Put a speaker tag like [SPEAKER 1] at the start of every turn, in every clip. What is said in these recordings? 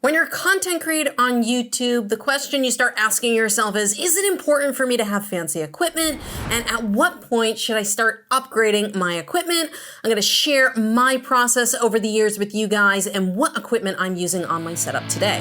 [SPEAKER 1] When you're a content creator on YouTube, the question you start asking yourself is it important for me to have fancy equipment? And at what point should I start upgrading my equipment? I'm gonna share my process over the years with you guys and what equipment I'm using on my setup today.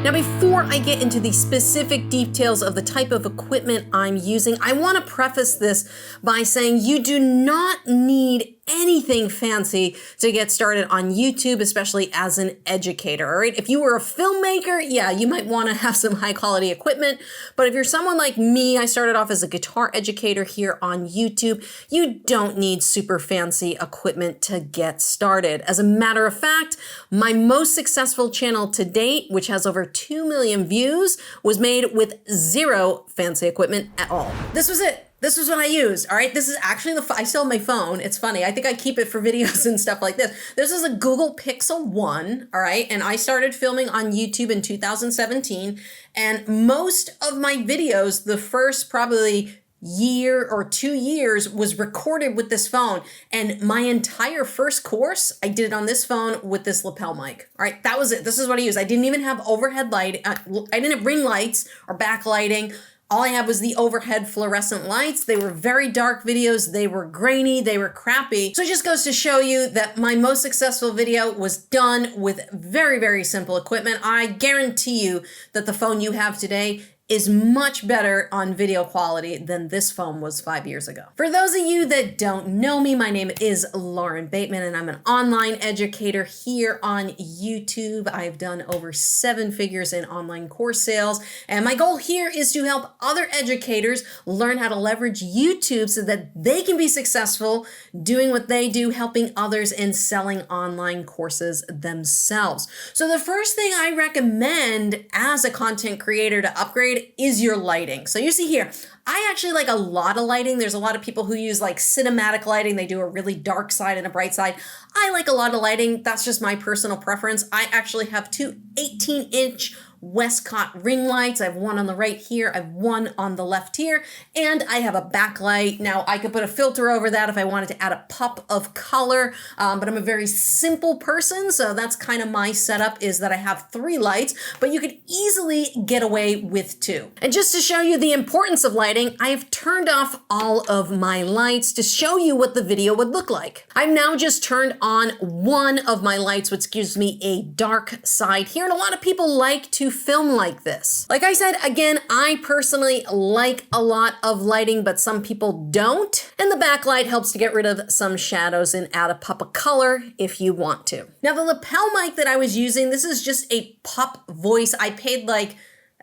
[SPEAKER 1] Now, before I get into the specific details of the type of equipment I'm using, I want to preface this by saying you do not need anything fancy to get started on YouTube, especially as an educator, all right? If you were a filmmaker, yeah, you might want to have some high quality equipment. But if you're someone like me, I started off as a guitar educator here on YouTube, you don't need super fancy equipment to get started. As a matter of fact, my most successful channel to date, which has over 2 million views, was made with zero fancy equipment at all. This was it. This was what I used, all right? This is actually I still have my phone. It's funny. I think I keep it for videos and stuff like this. This is a Google Pixel 1, all right? And I started filming on YouTube in 2017. And most of my videos, the first probably year or 2 years, was recorded with this phone. And my entire first course, I did it on this phone with this lapel mic. All right, that was it. This is what I used. I didn't even have overhead light. I didn't have ring lights or backlighting. All I had was the overhead fluorescent lights. They were very dark videos. They were grainy. They were crappy. So it just goes to show you that my most successful video was done with very, very simple equipment. I guarantee you that the phone you have today is much better on video quality than this phone was 5 years ago. For those of you that don't know me, my name is Lauren Bateman and I'm an online educator here on YouTube. I've done over 7 figures in online course sales. And my goal here is to help other educators learn how to leverage YouTube so that they can be successful doing what they do, helping others and selling online courses themselves. So the first thing I recommend as a content creator to upgrade is your lighting. So you see here, I actually like a lot of lighting. There's a lot of people who use like cinematic lighting. They do a really dark side and a bright side. I like a lot of lighting. That's just my personal preference. I actually have 2 18-inch Westcott ring lights. I have one on the right here. I have one on the left here, and I have a backlight. Now I could put a filter over that if I wanted to add a pop of color, but I'm a very simple person. So that's kind of my setup, is that I have 3 lights, but you could easily get away with 2. And just to show you the importance of lighting, I have turned off all of my lights to show you what the video would look like. I've now just turned on one of my lights, which gives me a dark side here. And a lot of people like to film like this. Like I said, again, I personally like a lot of lighting, but some people don't. And the backlight helps to get rid of some shadows and add a pop of color if you want to. Now the lapel mic that I was using, this is just a pop voice. I paid I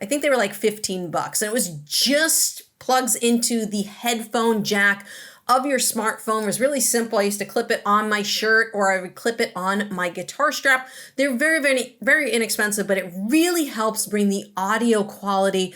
[SPEAKER 1] think they were like 15 bucks, and it was just plugs into the headphone jack of your smartphone. It was really simple. I used to clip it on my shirt, or I would clip it on my guitar strap. They're very, very, very inexpensive, but it really helps bring the audio quality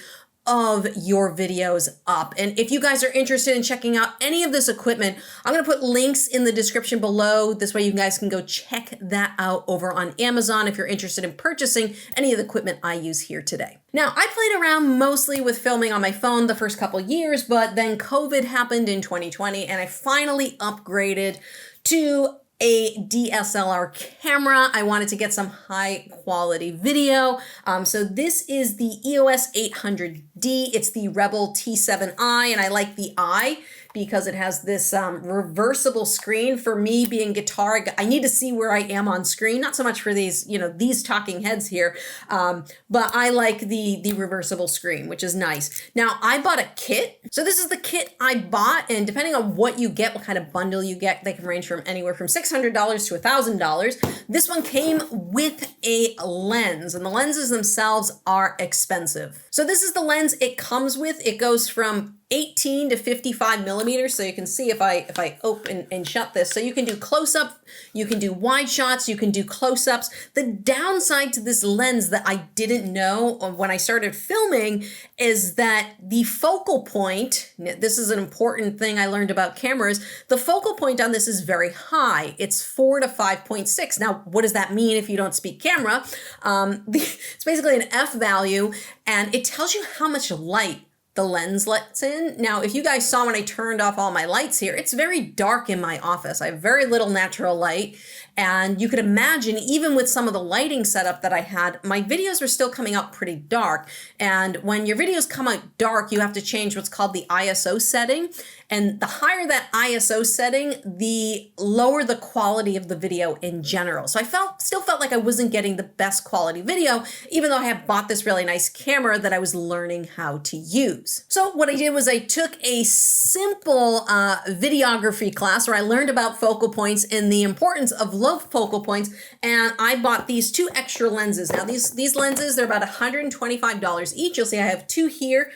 [SPEAKER 1] of your videos up. And if you guys are interested in checking out any of this equipment, I'm going to put links in the description below. This way you guys can go check that out over on Amazon if you're interested in purchasing any of the equipment I use here today. Now, I played around mostly with filming on my phone the first couple years, but then COVID happened in 2020 and I finally upgraded to a DSLR camera. I wanted to get some high quality video. So this is the EOS 800D. It's the Rebel T7i, and I like the I because it has this reversible screen. For me, being guitar, I need to see where I am on screen, not so much for these, these talking heads here, but I like the reversible screen, which is nice. Now, I bought a kit. So this is the kit I bought, and depending on what you get, what kind of bundle you get, they can range from anywhere from $600 to $1,000. This one came with a lens, and the lenses themselves are expensive. So this is the lens it comes with. It goes from 18 to 55 millimeters. So you can see if I open and shut this, so you can do close-up, you can do wide shots, you can do close-ups. The downside to this lens that I didn't know when I started filming is that the focal point, this is an important thing I learned about cameras, the focal point on this is very high. It's 4 to 5.6. Now, what does that mean if you don't speak camera? It's basically an F value, and it tells you how much light the lens lets in. Now, if you guys saw when I turned off all my lights here, it's very dark in my office. I have very little natural light, And you could imagine, even with some of the lighting setup that I had, my videos were still coming out pretty dark. And when your videos come out dark, you have to change what's called the ISO setting. And the higher that ISO setting, the lower the quality of the video in general. So I still felt like I wasn't getting the best quality video, even though I had bought this really nice camera that I was learning how to use. So what I did was I took a simple videography class where I learned about focal points and the importance of low focal points. And I bought these 2 extra lenses. Now these lenses, they're about $125 each. You'll see I have 2 here.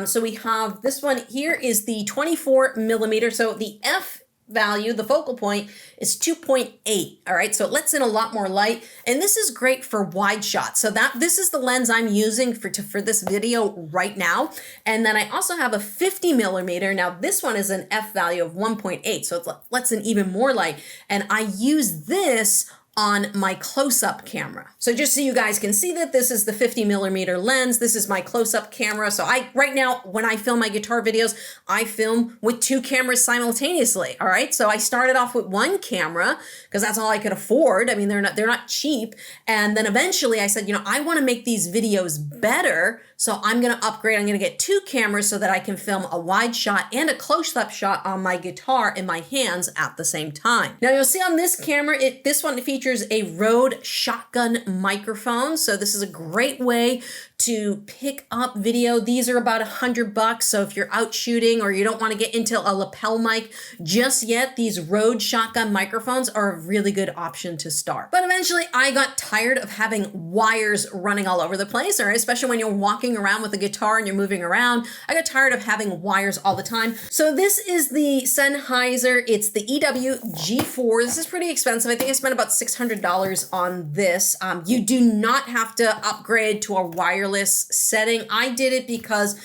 [SPEAKER 1] So we have this one here is the 24 millimeter. So the F value, the focal point, is 2.8. All right, so it lets in a lot more light, and this is great for wide shots. So this is the lens I'm using for this video right now. And then I also have a 50 millimeter. Now this one is an F value of 1.8, so it lets in even more light, and I use this on my close-up camera. So just so you guys can see that this is the 50 millimeter lens. This is my close-up camera. So right now, when I film my guitar videos, I film with 2 cameras simultaneously. All right. So I started off with 1 camera because that's all I could afford. I mean, they're not cheap. And then eventually I said, I want to make these videos better. So I'm going to upgrade. I'm going to get 2 cameras so that I can film a wide shot and a close-up shot on my guitar in my hands at the same time. Now you'll see on this camera, this one features a Rode shotgun microphone. So this is a great way to pick up video. These are about $100. So if you're out shooting or you don't want to get into a lapel mic just yet, these Rode shotgun microphones are a really good option to start. But eventually I got tired of having wires running all over the place, or especially when you're walking around with a guitar and you're moving around. I got tired of having wires all the time. So this is the Sennheiser. It's the EW G4. This is pretty expensive. I think I spent about $600 on this. You do not have to upgrade to a wireless setting. I did it because,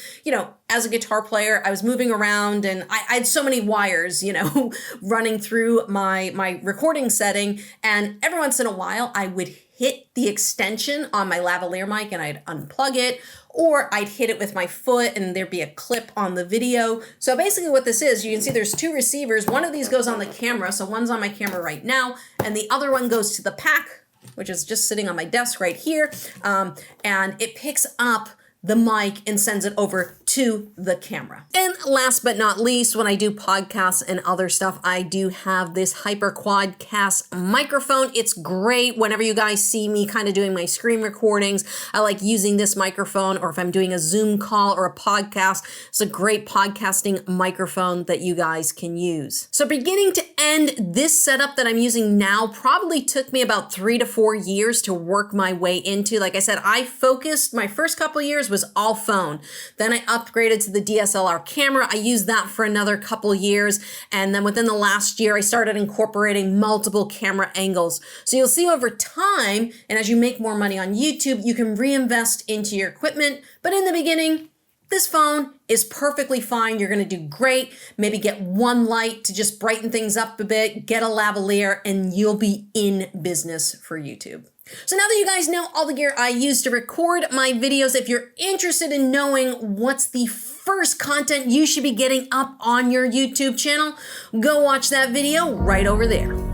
[SPEAKER 1] as a guitar player, I was moving around and I had so many wires, running through my recording setting. And every once in a while, I would hit the extension on my lavalier mic and I'd unplug it, or I'd hit it with my foot and there'd be a clip on the video. So basically what this is, you can see there's 2 receivers. One of these goes on the camera. So one's on my camera right now, and the other one goes to the pack, which is just sitting on my desk right here. And it picks up the mic and sends it over to the camera. And last but not least, when I do podcasts and other stuff, I do have this Hyper Quadcast microphone. It's great whenever you guys see me kind of doing my screen recordings. I like using this microphone, or if I'm doing a Zoom call or a podcast, it's a great podcasting microphone that you guys can use. So beginning to end, this setup that I'm using now probably took me about 3 to 4 years to work my way into. Like I said, I focused, my first couple of years was all phone. Then I upgraded to the DSLR camera. I used that for another couple years. And then within the last year, I started incorporating multiple camera angles. So you'll see over time, and as you make more money on YouTube, you can reinvest into your equipment. But in the beginning, this phone is perfectly fine. You're going to do great. Maybe get 1 light to just brighten things up a bit, get a lavalier, and you'll be in business for YouTube. So now that you guys know all the gear I use to record my videos, if you're interested in knowing what's the first content you should be getting up on your YouTube channel, go watch that video right over there.